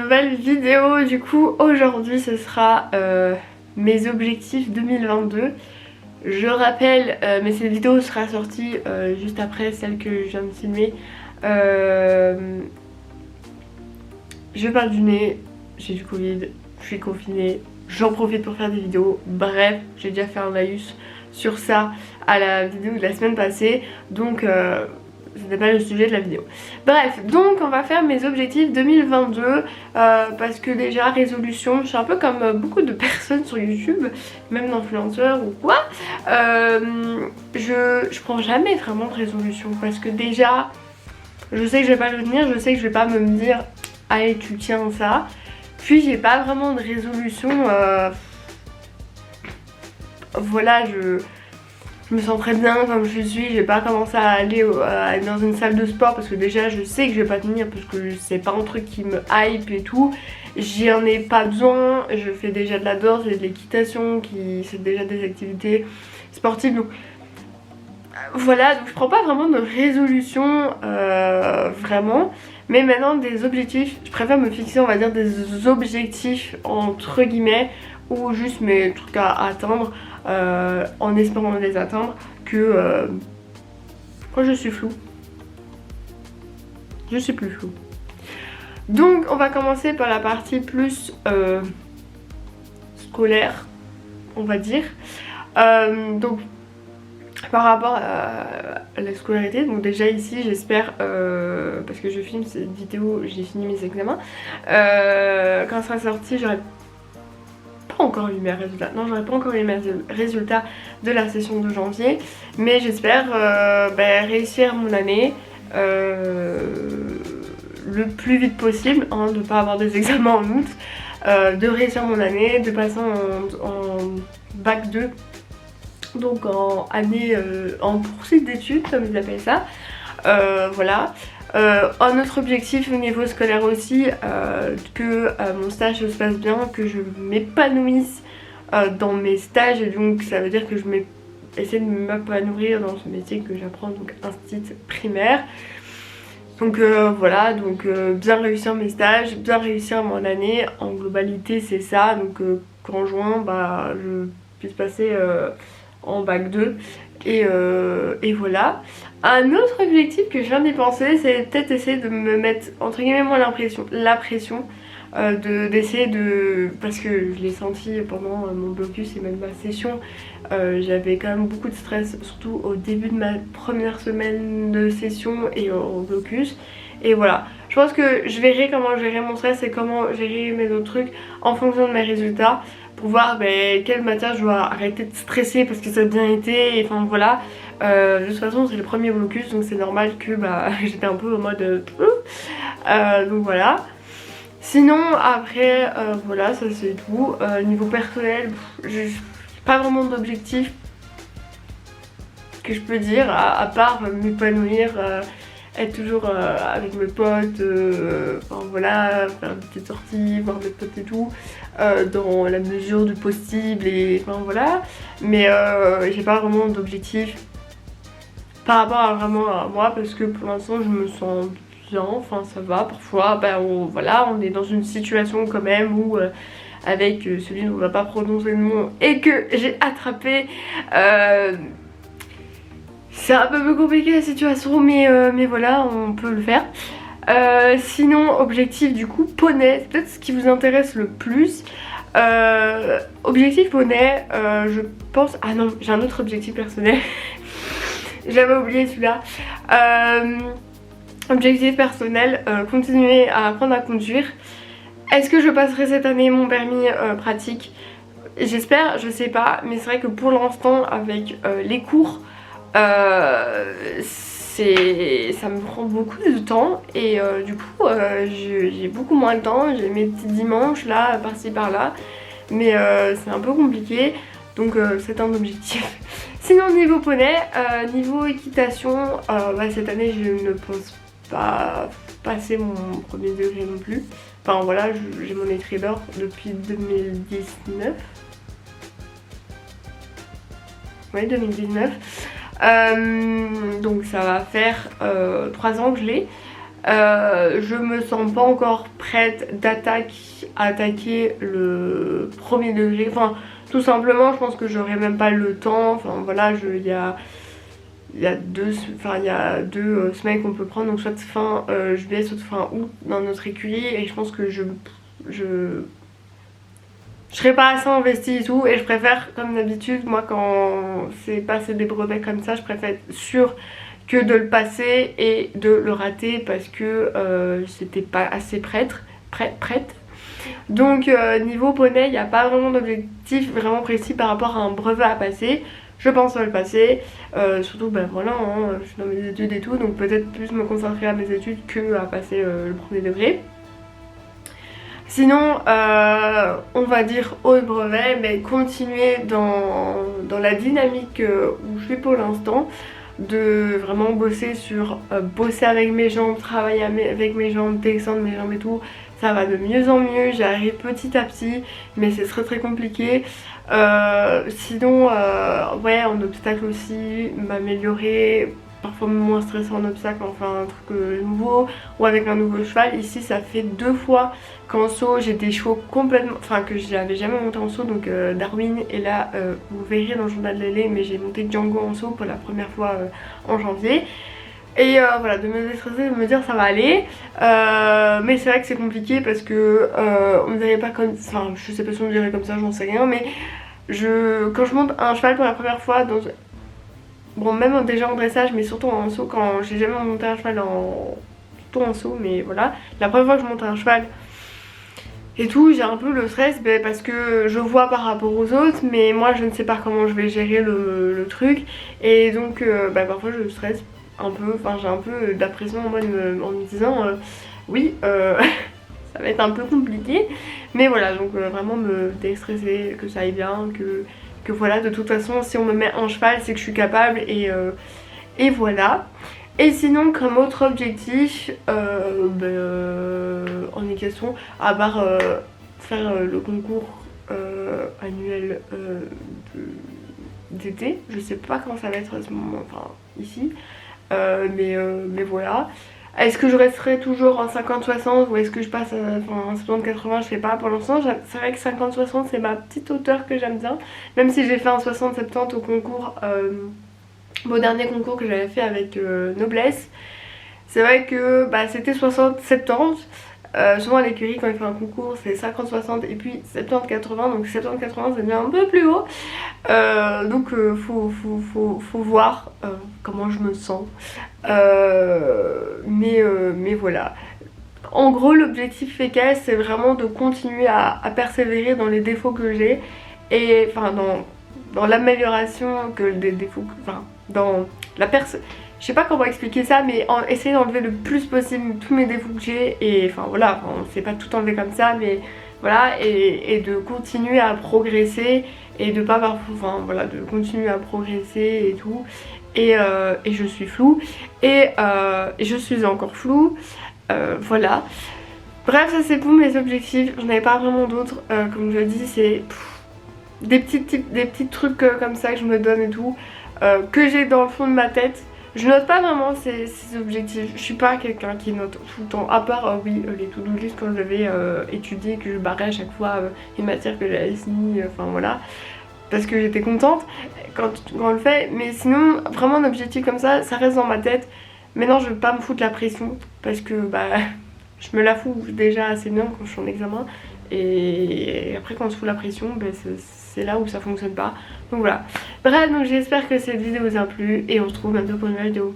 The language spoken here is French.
nouvelle vidéo. Du coup aujourd'hui ce sera mes objectifs 2022. Je rappelle, mais cette vidéo sera sortie juste après celle que je viens de filmer. Je parle du nez, j'ai du Covid, je suis confinée, j'en profite pour faire des vidéos. Bref, j'ai déjà fait un laïus sur ça à la vidéo de la semaine passée, donc c'était pas le sujet de la vidéo. Bref, donc on va faire mes objectifs 2022 parce que déjà résolution, je suis un peu comme beaucoup de personnes sur YouTube, même d'influenceurs ou quoi. Je prends jamais vraiment de résolution parce que déjà je sais que je vais pas le tenir, je sais que je vais pas me dire allez tu tiens ça. Puis j'ai pas vraiment de résolution, voilà, je me sens très bien comme je suis. Je vais pas commencer à aller dans une salle de sport parce que déjà je sais que je vais pas tenir parce que c'est pas un truc qui me hype et tout. J'en ai pas besoin, je fais déjà de la danse et de l'équitation c'est déjà des activités sportives, donc voilà, donc je prends pas vraiment de résolution vraiment. Mais maintenant des objectifs, je préfère me fixer on va dire des objectifs entre guillemets ou juste mes trucs à atteindre en espérant les atteindre que quand je suis floue. Je suis plus floue. Donc on va commencer par la partie plus scolaire on va dire. Donc par rapport à la scolarité, donc déjà ici j'espère, parce que je filme cette vidéo, j'ai fini mes examens, quand ça sera sorti j'aurai pas encore eu mes résultats, non j'aurai pas encore eu mes résultats de la session de janvier, mais j'espère réussir mon année le plus vite possible, hein, de pas avoir des examens en août, de réussir mon année, de passer en bac 2. Donc en année, en poursuite d'études comme ils appellent ça, voilà. Un autre objectif au niveau scolaire aussi, que mon stage se passe bien, que je m'épanouisse dans mes stages, et donc ça veut dire que je essaie de m'épanouir dans ce métier que j'apprends, donc institut primaire. Donc voilà, donc bien réussir mes stages, bien réussir mon année, en globalité c'est ça, donc qu'en juin je puisse passer en bac 2 et voilà. Un autre objectif que je viens d'y penser, c'est peut-être essayer de me mettre entre guillemets moins la pression d'essayer de... parce que je l'ai senti pendant mon blocus et même ma session, j'avais quand même beaucoup de stress, surtout au début de ma première semaine de session et au blocus. Et voilà, je pense que je verrai comment gérer mon stress et comment gérer mes autres trucs en fonction de mes résultats, pour voir quelle matière je dois arrêter de stresser parce que ça a bien été, et enfin voilà. De toute façon c'est le premier blocus, donc c'est normal que j'étais un peu en mode donc voilà. Sinon après voilà, ça c'est tout. Niveau personnel, j'ai pas vraiment d'objectif que je peux dire à part m'épanouir, être toujours avec mes potes, enfin voilà, faire des petites sorties, voir mes potes et tout, dans la mesure du possible, et enfin voilà. Mais j'ai pas vraiment d'objectif par rapport à vraiment à moi, parce que pour l'instant je me sens bien, enfin ça va. Parfois voilà, on est dans une situation quand même où avec celui dont on va pas prononcer le nom et que j'ai attrapé, c'est un peu plus compliqué la situation, mais voilà, on peut le faire. Sinon, objectif du coup, poney, c'est peut-être ce qui vous intéresse le plus. Objectif poney, je pense... Ah non, j'ai un autre objectif personnel. J'avais oublié celui-là. Objectif personnel, continuer à apprendre à conduire. Est-ce que je passerai cette année mon permis pratique? J'espère, je sais pas, mais c'est vrai que pour l'instant avec les cours, ça me prend beaucoup de temps, et du coup j'ai beaucoup moins de temps. J'ai mes petits dimanches là, par-ci par-là, mais c'est un peu compliqué, donc c'est un objectif. Sinon niveau poney, niveau équitation, cette année je ne pense pas passer mon premier degré non plus. Enfin voilà, j'ai mon trader depuis 2019. Ouais, 2019. Donc ça va faire 3 ans que je l'ai. Je me sens pas encore prête à attaquer le premier degré. Enfin, tout simplement, je pense que j'aurais même pas le temps. Enfin voilà, il y a deux semaines qu'on peut prendre, donc soit fin juillet, soit fin août dans notre écurie, et je pense que je serais pas assez investie et tout, et je préfère, comme d'habitude, moi quand c'est passer des brevets comme ça, je préfère être sûre que de le passer et de le rater parce que j'étais pas assez prête. Donc niveau poney, il n'y a pas vraiment d'objectif vraiment précis par rapport à un brevet à passer. Je pense à le passer, surtout ben voilà, hein, je suis dans mes études et tout, donc peut-être plus me concentrer à mes études que à passer le premier degré. Sinon, on va dire au brevet, mais continuer dans la dynamique où je suis pour l'instant, de vraiment bosser sur bosser avec mes jambes, travailler avec mes jambes, descendre mes jambes et tout. Ça va de mieux en mieux, j'arrive petit à petit, mais c'est très compliqué. Sinon, ouais, en obstacle aussi, m'améliorer, parfois moins stressé en obstacle, enfin un truc nouveau, ou avec un nouveau cheval. Ici, ça fait 2 fois qu'en saut, j'ai des chevaux complètement, enfin que j'avais jamais monté en saut, donc Darwin, et là, vous verrez dans le journal de Lélé, mais j'ai monté Django en saut pour la première fois en janvier. Et voilà, de me déstresser, de me dire ça va aller, mais c'est vrai que c'est compliqué parce que on ne dirait pas comme, enfin je sais pas si on dirait comme ça, j'en sais rien, mais quand je monte un cheval pour la première fois, bon même déjà en dressage, mais surtout en saut, quand j'ai jamais monté un cheval surtout en saut, mais voilà, la première fois que je monte un cheval et tout, j'ai un peu le stress parce que je vois par rapport aux autres, mais moi je ne sais pas comment je vais gérer le truc, et donc parfois je stresse un peu, enfin j'ai un peu d'impression en me disant oui ça va être un peu compliqué, mais voilà, donc vraiment me déstresser, que ça aille bien, que voilà, de toute façon si on me met un cheval c'est que je suis capable, et voilà. Et sinon comme autre objectif en équitation, à part faire le concours annuel d'été, je sais pas comment ça va être à ce moment, enfin ici, mais voilà. Est-ce que je resterai toujours en 50-60 ou est-ce que je passe en 70-80, je sais pas pour l'instant. C'est vrai que 50-60 c'est ma petite hauteur que j'aime bien, même si j'ai fait un 60-70 au concours, mon dernier concours que j'avais fait avec Noblesse. C'est vrai que c'était 60-70. Souvent à l'écurie quand il fait un concours c'est 50-60 et puis 70-80, donc 70-80 c'est bien un peu plus haut, donc faut voir comment je me sens, mais voilà. En gros l'objectif FECAS c'est vraiment de continuer à persévérer dans les défauts que j'ai, et enfin dans l'amélioration que des défauts, enfin dans la je sais pas comment expliquer ça, mais essayer d'enlever le plus possible tous mes défauts que j'ai, et enfin voilà, on sait pas tout enlever comme ça, mais voilà, et de continuer à progresser, et de pas avoir, enfin voilà, de continuer à progresser et tout, et je suis floue, et je suis encore floue, voilà. Bref, ça c'est pour mes objectifs, j'en avais pas vraiment d'autres, comme je le dis, c'est des petits trucs comme ça que je me donne et tout, que j'ai dans le fond de ma tête. Je note pas vraiment ces objectifs, je suis pas quelqu'un qui note tout le temps, à part oui les to-do list quand je devais étudier, que je barrais à chaque fois une matière que j'avais signée, enfin voilà, parce que j'étais contente quand on le fait, mais sinon vraiment un objectif comme ça reste dans ma tête. Maintenant je veux pas me foutre la pression, parce que je me la fous déjà assez bien quand je suis en examen, et après quand on se fout la pression, c'est là où ça fonctionne pas. Donc voilà. Bref, donc j'espère que cette vidéo vous a plu et on se retrouve bientôt pour une nouvelle vidéo.